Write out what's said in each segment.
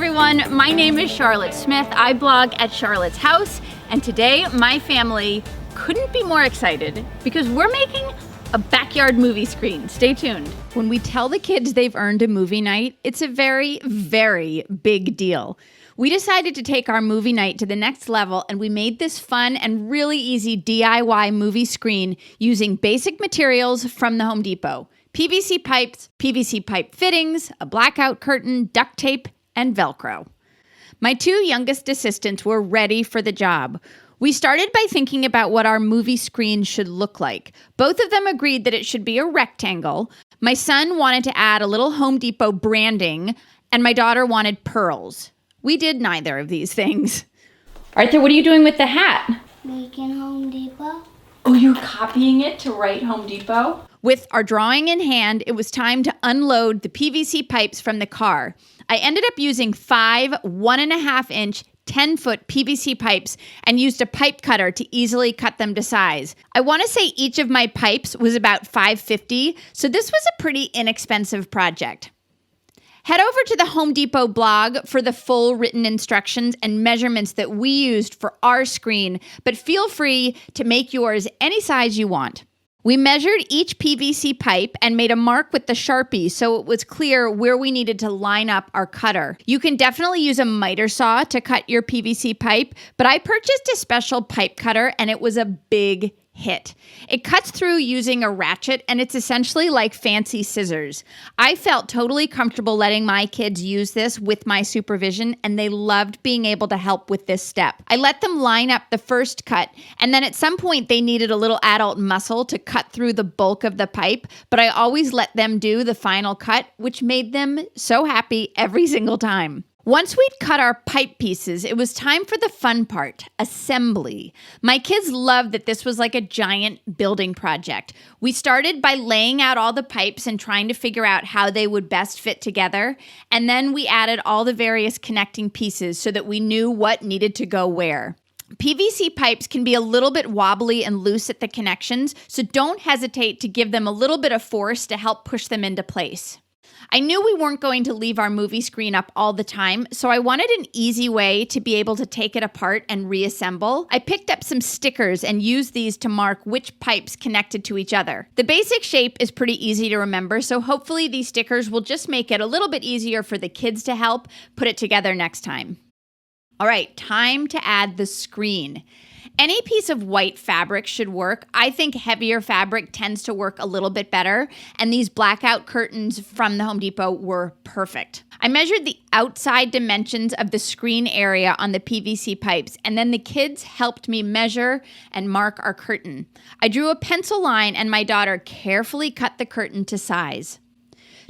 everyone, my name is Charlotte Smith. I blog at Charlotte's House, and today my family couldn't be more excited because we're making a backyard movie screen. Stay tuned. When we tell the kids they've earned a movie night, it's a very, very big deal. We decided to take our movie night to the next level, and we made this fun and really easy DIY movie screen using basic materials from the Home Depot. PVC pipes, PVC pipe fittings, a blackout curtain, duct tape, and Velcro. My two youngest assistants were ready for the job. We started by thinking about what our movie screen should look like. Both of them agreed that it should be a rectangle. My son wanted to add a little Home Depot branding, and my daughter wanted pearls. We did neither of these things. Arthur, what are you doing with the hat? Making Home Depot. Oh, you're copying it to write Home Depot? With our drawing in hand, it was time to unload the PVC pipes from the car. I ended up using 5 1.5-inch 10-foot PVC pipes and used a pipe cutter to easily cut them to size. I want to say each of my pipes was about $5.50, so this was a pretty inexpensive project. Head over to the Home Depot blog for the full written instructions and measurements that we used for our screen, but feel free to make yours any size you want. We measured each PVC pipe and made a mark with the Sharpie so it was clear where we needed to line up our cutter. You can definitely use a miter saw to cut your PVC pipe, but I purchased a special pipe cutter and it was a big hit. It cuts through using a ratchet and it's essentially like fancy scissors. I felt totally comfortable letting my kids use this with my supervision, and they loved being able to help with this step. I let them line up the first cut, and then at some point they needed a little adult muscle to cut through the bulk of the pipe, but I always let them do the final cut, which made them so happy every single time. Once we'd cut our pipe pieces, it was time for the fun part, assembly. My kids loved that this was like a giant building project. We started by laying out all the pipes and trying to figure out how they would best fit together, and then we added all the various connecting pieces so that we knew what needed to go where. PVC pipes can be a little bit wobbly and loose at the connections, so don't hesitate to give them a little bit of force to help push them into place. I knew we weren't going to leave our movie screen up all the time, so I wanted an easy way to be able to take it apart and reassemble. I picked up some stickers and used these to mark which pipes connected to each other. The basic shape is pretty easy to remember, so hopefully these stickers will just make it a little bit easier for the kids to help put it together next time. All right, time to add the screen. Any piece of white fabric should work. I think heavier fabric tends to work a little bit better, and these blackout curtains from the Home Depot were perfect. I measured the outside dimensions of the screen area on the PVC pipes, and then the kids helped me measure and mark our curtain. I drew a pencil line, and my daughter carefully cut the curtain to size.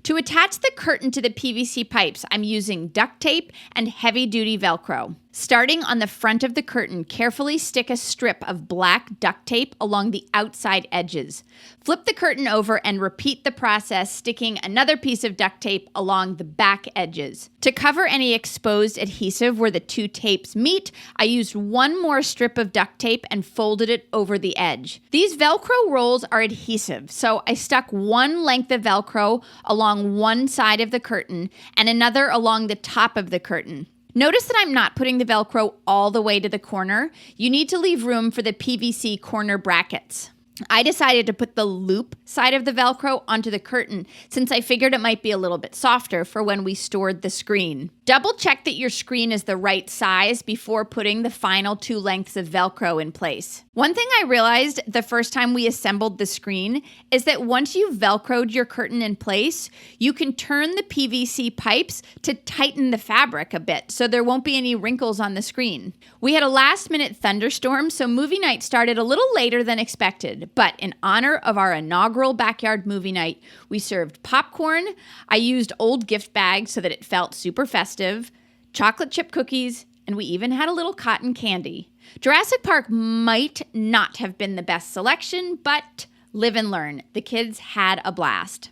To attach the curtain to the PVC pipes, I'm using duct tape and heavy-duty Velcro. Starting on the front of the curtain, carefully stick a strip of black duct tape along the outside edges. Flip the curtain over and repeat the process, sticking another piece of duct tape along the back edges. To cover any exposed adhesive where the two tapes meet, I used one more strip of duct tape and folded it over the edge. These Velcro rolls are adhesive, so I stuck one length of Velcro along one side of the curtain and another along the top of the curtain. Notice that I'm not putting the Velcro all the way to the corner. You need to leave room for the PVC corner brackets. I decided to put the loop side of the Velcro onto the curtain since I figured it might be a little bit softer for when we stored the screen. Double check that your screen is the right size before putting the final 2 lengths of Velcro in place. One thing I realized the first time we assembled the screen is that once you've Velcroed your curtain in place, you can turn the PVC pipes to tighten the fabric a bit so there won't be any wrinkles on the screen. We had a last-minute thunderstorm, so movie night started a little later than expected. But in honor of our inaugural backyard movie night, we served popcorn. I used old gift bags so that it felt super festive, chocolate chip cookies, and we even had a little cotton candy. Jurassic Park might not have been the best selection, but live and learn. The kids had a blast.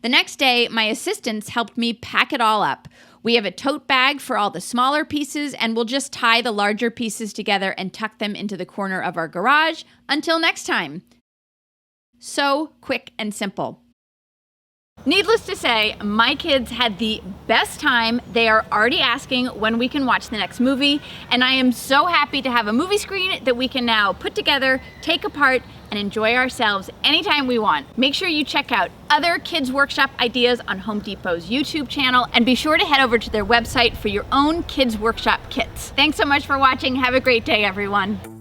The next day, my assistants helped me pack it all up. We have a tote bag for all the smaller pieces, and we'll just tie the larger pieces together and tuck them into the corner of our garage until next time. So quick and simple. Needless to say, my kids had the best time. They are already asking when we can watch the next movie, and I am so happy to have a movie screen that we can now put together, take apart, and enjoy ourselves anytime we want. Make sure you check out other Kids Workshop ideas on Home Depot's YouTube channel, and be sure to head over to their website for your own Kids Workshop kits. Thanks so much for watching. Have a great day, everyone.